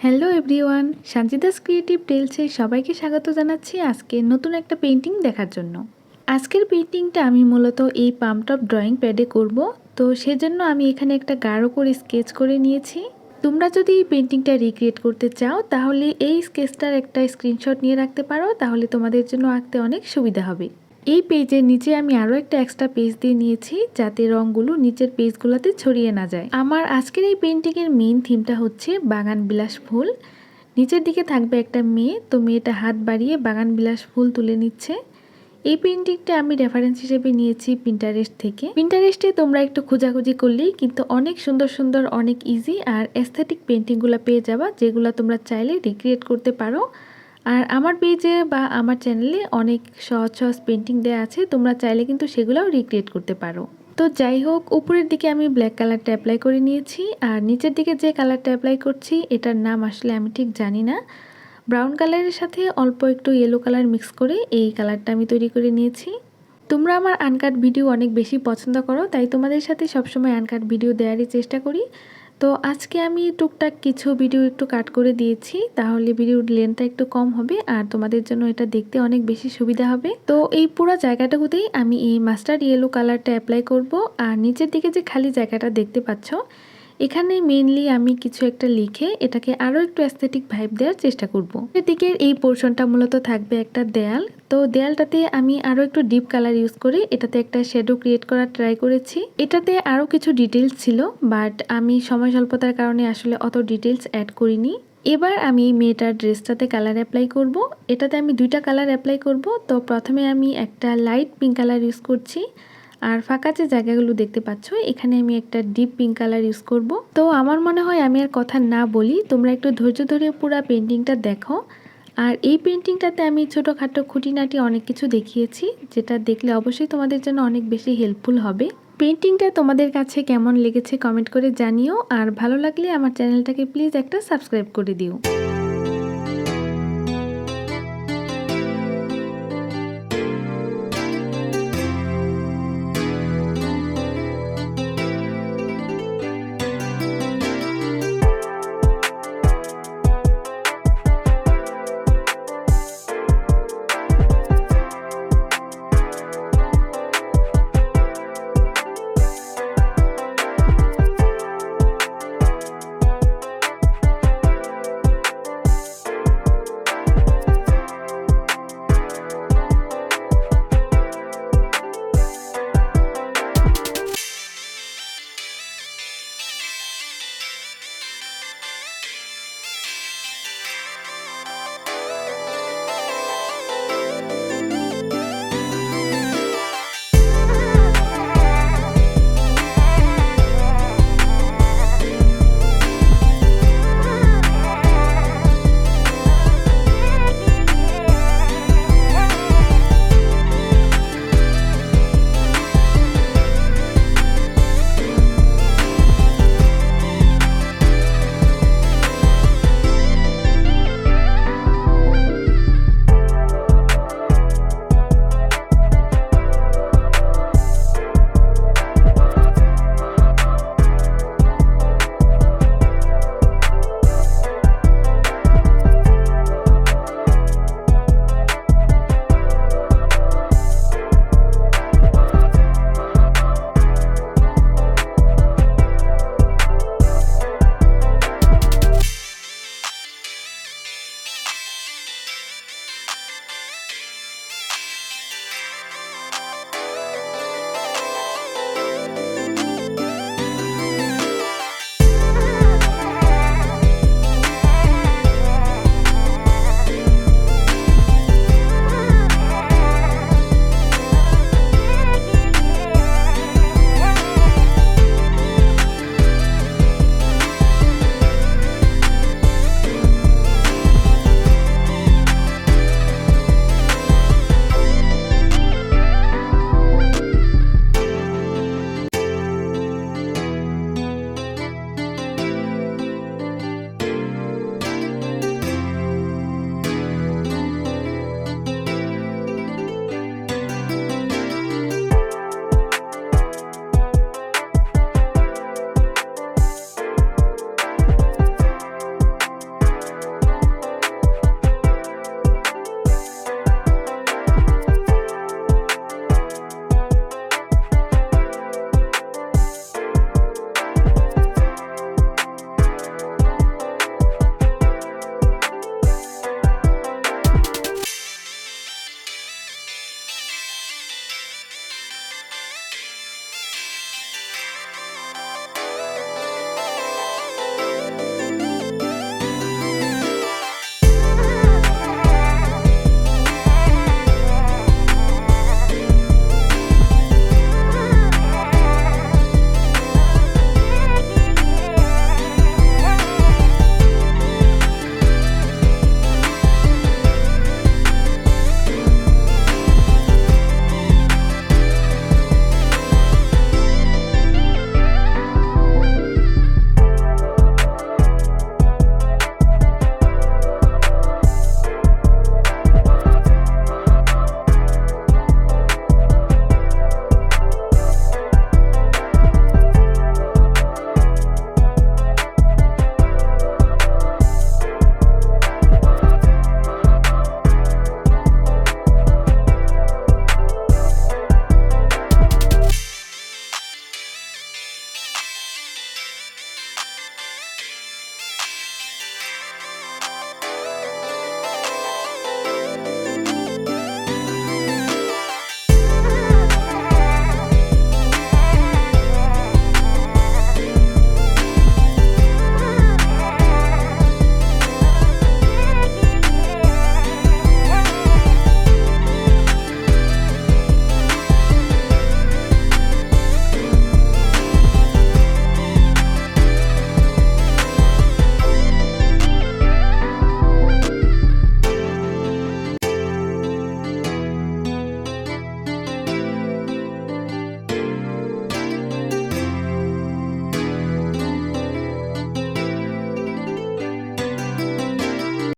Hello everyone, Sanjida's creative টেলসে সবাইকে স্বাগত জানাচ্ছি আজকে নতুন একটা পেন্টিং দেখার জন্য। আজকের পেন্টিংটা আমি মূলত এই পাম্পটপ ড্রয়িং প্যাডে করব। তো সেজন্য আমি এখানে একটা গাঢ় করে স্কেচ করে নিয়েছি। তোমরা যদি এই পেন্টিংটা রিক্রিয়েট করতে চাও তাহলে এই স্কেচটার একটা স্ক্রিনশট নিয়ে রাখতে পারো, তাহলে তোমাদের জন্য আঁকতে অনেক সুবিধা হবে। এই পেজের নিচে আমি আরও একটা এক্সট্রা পেজ দিয়ে নিয়েছি যাতে রঙগুলো নিচের পেজগুলোতে ছড়িয়ে না যায়। আমার আজকের এই পেন্টিংয়ের মেইন থিমটা হচ্ছে বাগান বিলাস ফুল। নিচের দিকে থাকবে একটা মেয়ে, তো মেয়েটা হাত বাড়িয়ে বাগান বিলাস ফুল তুলে নিচ্ছে। এই পেন্টিংটা আমি রেফারেন্স হিসেবে নিয়েছি পিন্টারেস্ট থেকে। পিন্টারেস্টে তোমরা একটু খোঁজাখুঁজি করলেই কিন্তু অনেক সুন্দর সুন্দর, অনেক ইজি আর অ্যাস্থেটিক পেন্টিংগুলো পেয়ে যাবা, যেগুলো তোমরা চাইলে রিক্রিয়েট করতে পারো। আর আমার পেজে বা আমার চ্যানেলে অনেক সহজ সহজ পেন্টিং দেওয়া আছে, তোমরা চাইলে কিন্তু সেগুলোও রিক্রিয়েট করতে পারো। তো যাই হোক, উপরের দিকে আমি ব্ল্যাক কালারটা অ্যাপ্লাই করে নিয়েছি, আর নিচের দিকে যে কালারটা অ্যাপ্লাই করছি এটার নাম আসলে আমি ঠিক জানি না। ব্রাউন কালারের সাথে অল্প একটু ইয়েলো কালার মিক্স করে এই কালারটা আমি তৈরি করে নিয়েছি। তোমরা আমার আনকাট ভিডিও অনেক বেশি পছন্দ করো, তাই তোমাদের সাথে সবসময় আনকাট ভিডিও দেওয়ারই চেষ্টা করি। তো আজকে আমি টুকটাক কিছু ভিডিও একটু কাট করে দিয়েছি, তাহলে ভিডিওর লেন্থটা একটু কম হবে আর তোমাদের জন্য এটা দেখতে অনেক বেশি সুবিধা হবে। তো এই পুরো জায়গাটাতেই আমি এই মাস্টার্ড ইয়েলো কালারটা অ্যাপ্লাই করব। আর নিচের দিকে যে খালি জায়গাটা দেখতে পাচ্ছ, এখানে মেইনলি আমি কিছু একটা লিখে এটাকে আরও একটু অ্যাস্থেটিক ভাইব দেওয়ার চেষ্টা করব। এদিকের এই পোর্শনটা মূলত থাকবে একটা দেয়াল, তো দেয়ালটাতে আমি আরও একটু ডিপ কালার ইউজ করে এটাতে একটা শ্যাডো ক্রিয়েট করার ট্রাই করেছি। এটাতে আরও কিছু ডিটেলস ছিল, বাট আমি সময় স্বল্পতার কারণে আসলে অত ডিটেলস অ্যাড করিনি। এবার আমি মেয়েটার ড্রেসটাতে কালার অ্যাপ্লাই করব। এটাতে আমি দুইটা কালার অ্যাপ্লাই করব। তো প্রথমে আমি একটা লাইট পিঙ্ক কালার ইউজ করছি, আর ফাঁকা যে জায়গাগুলো দেখতে পাচ্ছ এখানে আমি একটা ডিপ পিঙ্ক কালার ইউজ করব। তো আমার মনে হয় আমি আর কথা না বলি, তোমরা একটু ধৈর্য ধরে পুরো পেন্টিংটা দেখো। আর এই পেন্টিংটাতে আমি ছোটোখাটো খুঁটিনাটি অনেক কিছু দেখিয়েছি, যেটা দেখলে অবশ্যই তোমাদের জন্য অনেক বেশি হেল্পফুল হবে। পেন্টিংটা তোমাদের কাছে কেমন লেগেছে কমেন্ট করে জানিও, আর ভালো লাগলে আমার চ্যানেলটাকে প্লিজ একটা সাবস্ক্রাইব করে দিও।